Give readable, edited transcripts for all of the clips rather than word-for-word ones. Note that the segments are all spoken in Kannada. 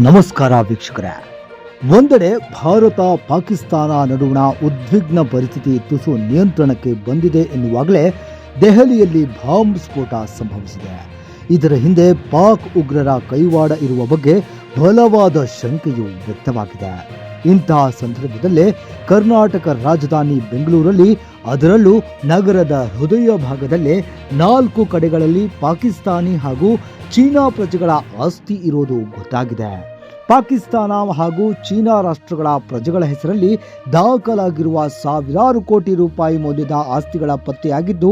ನಮಸ್ಕಾರ ವೀಕ್ಷಕರೇ. ಒಂದೆಡೆ ಭಾರತ ಪಾಕಿಸ್ತಾನ ನಡುವಣ ಉದ್ವಿಗ್ನ ಪರಿಸ್ಥಿತಿ ತುಸು ನಿಯಂತ್ರಣಕ್ಕೆ ಬಂದಿದೆ ಎನ್ನುವಾಗಲೇ ದೆಹಲಿಯಲ್ಲಿ ಬಾಂಬ್ ಸ್ಫೋಟ ಸಂಭವಿಸಿದೆ. ಇದರ ಹಿಂದೆ ಪಾಕ್ ಉಗ್ರರ ಕೈವಾಡ ಇರುವ ಬಗ್ಗೆ ಬಲವಾದ ಶಂಕೆಯೂ ವ್ಯಕ್ತವಾಗಿದೆ. ಇಂತಹ ಸಂದರ್ಭದಲ್ಲೇ ಕರ್ನಾಟಕ ರಾಜಧಾನಿ ಬೆಂಗಳೂರಲ್ಲಿ, ಅದರಲ್ಲೂ ನಗರದ ಹೃದಯ ಭಾಗದಲ್ಲೇ 4 ಕಡೆಗಳಲ್ಲಿ ಪಾಕಿಸ್ತಾನಿ ಹಾಗೂ ಚೀನಾ ಪ್ರಜೆಗಳ ಆಸ್ತಿ ಇರೋದು ಗೊತ್ತಾಗಿದೆ. ಪಾಕಿಸ್ತಾನ ಹಾಗೂ ಚೀನಾ ರಾಷ್ಟ್ರಗಳ ಪ್ರಜೆಗಳ ಹೆಸರಲ್ಲಿ ದಾಖಲಾಗಿರುವ ಸಾವಿರಾರು ಕೋಟಿ ರೂಪಾಯಿ ಮೌಲ್ಯದ ಆಸ್ತಿಗಳ ಪತ್ತೆಯಾಗಿದ್ದು,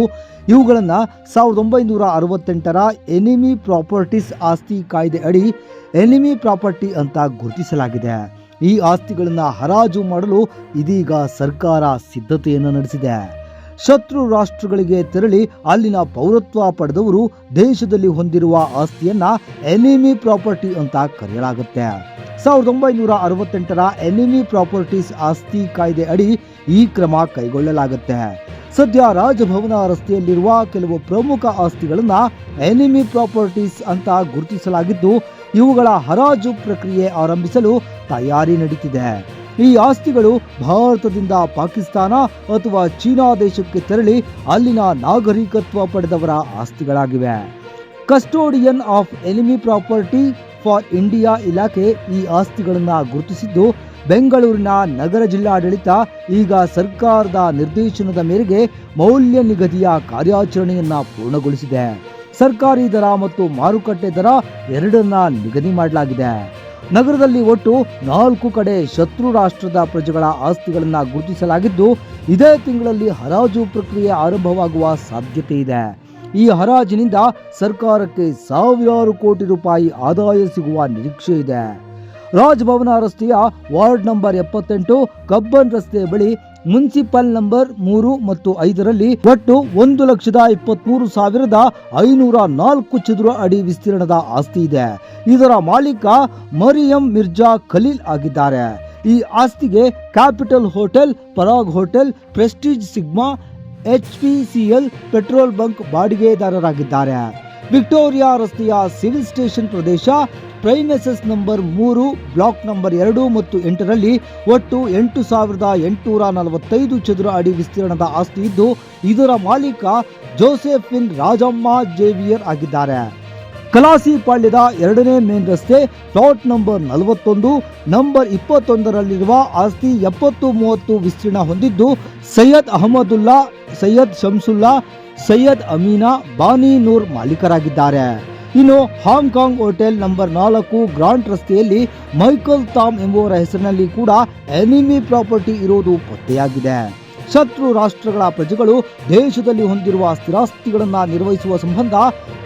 ಇವುಗಳನ್ನು 1968ರ ಎನಿಮಿ ಪ್ರಾಪರ್ಟೀಸ್ ಆಸ್ತಿ ಕಾಯ್ದೆ ಅಡಿ ಎನಿಮಿ ಪ್ರಾಪರ್ಟಿ ಅಂತ ಗುರುತಿಸಲಾಗಿದೆ. ಈ ಆಸ್ತಿಗಳನ್ನು ಹರಾಜು ಮಾಡಲು ಇದೀಗ ಸರ್ಕಾರ ಸಿದ್ಧತೆಯನ್ನು ನಡೆಸಿದೆ. ಶತ್ರು ರಾಷ್ಟ್ರಗಳಿಗೆ ತೆರಳಿ ಅಲ್ಲಿನ ಪೌರತ್ವ ಪಡೆದವರು ದೇಶದಲ್ಲಿ ಹೊಂದಿರುವ ಆಸ್ತಿಯನ್ನ ಎನಿಮಿ ಪ್ರಾಪರ್ಟಿ ಅಂತ ಕರೆಯಲಾಗುತ್ತೆ. 1968ರ ಎನಿಮಿ ಪ್ರಾಪರ್ಟೀಸ್ ಆಸ್ತಿ ಕಾಯ್ದೆ ಅಡಿ ಈ ಕ್ರಮ ಕೈಗೊಳ್ಳಲಾಗುತ್ತೆ. ಸದ್ಯ ರಾಜಭವನ ರಸ್ತೆಯಲ್ಲಿರುವ ಕೆಲವು ಪ್ರಮುಖ ಆಸ್ತಿಗಳನ್ನ ಎನಿಮಿ ಪ್ರಾಪರ್ಟೀಸ್ ಅಂತ ಗುರುತಿಸಲಾಗಿದ್ದು, ಇವುಗಳ ಹರಾಜು ಪ್ರಕ್ರಿಯೆ ಆರಂಭಿಸಲು ತಯಾರಿ ನಡೀತಿದೆ. ಈ ಆಸ್ತಿಗಳು ಭಾರತದಿಂದ ಪಾಕಿಸ್ತಾನ ಅಥವಾ ಚೀನಾ ದೇಶಕ್ಕೆ ತೆರಳಿ ಅಲ್ಲಿನ ನಾಗರಿಕತ್ವ ಪಡೆದವರ ಆಸ್ತಿಗಳಾಗಿವೆ. Custodian of enemy property for India ಇಲಾಖೆ ಈ ಆಸ್ತಿಗಳನ್ನು ಗುರುತಿಸಿದ್ದು, ಬೆಂಗಳೂರಿನ ನಗರ ಜಿಲ್ಲಾಡಳಿತ ಈಗ ಸರ್ಕಾರದ ನಿರ್ದೇಶನದ ಮೇರೆಗೆ ಮೌಲ್ಯ ನಿಗದಿಯ ಕಾರ್ಯಾಚರಣೆಯನ್ನ ಪೂರ್ಣಗೊಳಿಸಿದೆ. ಸರ್ಕಾರಿ ದರ ಮತ್ತು ಮಾರುಕಟ್ಟೆ ದರ ಎರಡನ್ನ ನಿಗದಿ ಮಾಡಲಾಗಿದೆ. ನಗರದಲ್ಲಿ ಒಟ್ಟು 4 ಕಡೆ ಶತ್ರು ರಾಷ್ಟ್ರದ ಪ್ರಜೆಗಳ ಆಸ್ತಿಗಳನ್ನು ಗುರುತಿಸಲಾಗಿದ್ದು, ಇದೇ ತಿಂಗಳಲ್ಲಿ ಹರಾಜು ಪ್ರಕ್ರಿಯೆ ಆರಂಭವಾಗುವ ಸಾಧ್ಯತೆ ಇದೆ. ಈ ಹರಾಜಿನಿಂದ ಸರ್ಕಾರಕ್ಕೆ ಸಾವಿರಾರು ಕೋಟಿ ರೂಪಾಯಿ ಆದಾಯ ಸಿಗುವ ನಿರೀಕ್ಷೆ ಇದೆ. ರಾಜಭವನ ರಸ್ತೆಯ ವಾರ್ಡ್ ನಂಬರ್ 78, ಕಬ್ಬನ್ ರಸ್ತೆ ಬಳಿ ಮುನ್ಸಿಪಲ್ ನಂಬರ್ 3 ಮತ್ತು 5ರಲ್ಲಿ ಒಟ್ಟು 1,23,504 ಚದುರ ಅಡಿ ವಿಸ್ತೀರ್ಣದ ಆಸ್ತಿ ಇದೆ. ಇದರ ಮಾಲೀಕ ಮರಿಯಂ ಮಿರ್ಜಾ ಖಲೀಲ್ ಆಗಿದ್ದಾರೆ. ಈ ಆಸ್ತಿಗೆ capital hotel, Parag hotel, prestige sigma, HPCL petrol bunk ಬಾಡಿಗೆದಾರರಾಗಿದ್ದಾರೆ. ವಿಕ್ಟೋರಿಯಾ ರಸ್ತೆಯ ಸಿವಿಲ್ ಸ್ಟೇಷನ್ ಪ್ರದೇಶ, ಪ್ರೈಮೆಸಸ್ ನಂಬರ್ 3, ಬ್ಲಾಕ್ ನಂಬರ್ 2 ಮತ್ತು 8ರಲ್ಲಿ ಒಟ್ಟು 8,845 ಚದುರ ಅಡಿ ವಿಸ್ತೀರ್ಣದ ಆಸ್ತಿ ಇದ್ದು, ಇದರ ಮಾಲೀಕ ಜೋಸೆಫಿನ್ ರಾಜಮ್ಮ ಜೇವಿಯರ್ ಆಗಿದ್ದಾರೆ. ಕಲಾಸಿಪಾಳ್ಯದ 2ನೇ ಮೇನ್ ರಸ್ತೆ, ಪ್ಲಾಟ್ ನಂಬರ್ 41, ನಂಬರ್ 21ರಲ್ಲಿರುವ ಆಸ್ತಿ 70-30 ವಿಸ್ತೀರ್ಣ ಹೊಂದಿದ್ದು, ಸೈಯದ್ ಅಹಮದುಲ್ಲಾ, ಸೈಯದ್ ಶಂಸುಲ್ಲಾ, ಸೈಯದ್ ಅಮೀನಾ, ಬಾನಿ ನೂರ್ ಮಾಲೀಕರಾಗಿದ್ದಾರೆ. ಇನ್ನು ಹಾಂಗ್ಕಾಂಗ್ ಹೋಟೆಲ್ ನಂಬರ್ 4 ಗ್ರಾಂಟ್ ರಸ್ತೆಯಲ್ಲಿ ಮೈಕಲ್ ತಾಮ್ ಎಂಬುವರ ಹೆಸರಿನಲ್ಲಿ ಕೂಡ ಎನಿಮಿ ಪ್ರಾಪರ್ಟಿ ಇರುವುದು ಪತ್ತೆಯಾಗಿದೆ. ಶತ್ರು ರಾಷ್ಟ್ರಗಳ ಪ್ರಜೆಗಳು ದೇಶದಲ್ಲಿ ಹೊಂದಿರುವ ಸ್ಥಿರಾಸ್ತಿಗಳನ್ನು ನಿರ್ವಹಿಸುವ ಸಂಬಂಧ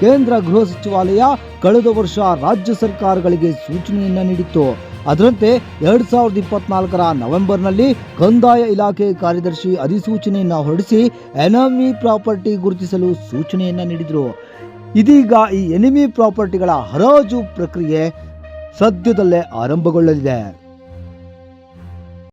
ಕೇಂದ್ರ ಗೃಹ ಸಚಿವಾಲಯ ಕಳೆದ ವರ್ಷ ರಾಜ್ಯ ಸರ್ಕಾರಗಳಿಗೆ ಸೂಚನೆಯನ್ನ ನೀಡಿತ್ತು. ಅದರಂತೆ 2024ರ ನವೆಂಬರ್ನಲ್ಲಿ ಕಂದಾಯ ಇಲಾಖೆ ಕಾರ್ಯದರ್ಶಿ ಅಧಿಸೂಚನೆಯನ್ನ ಹೊರಡಿಸಿ ಎನಿಮಿ ಪ್ರಾಪರ್ಟಿ ಗುರುತಿಸಲು ಸೂಚನೆಯನ್ನ ನೀಡಿದರು. ಇದೀಗ ಈ ಎನಿಮಿ ಪ್ರಾಪರ್ಟಿಗಳ ಹರಾಜು ಪ್ರಕ್ರಿಯೆ ಸದ್ಯದಲ್ಲೇ ಆರಂಭಗೊಳ್ಳಲಿದೆ.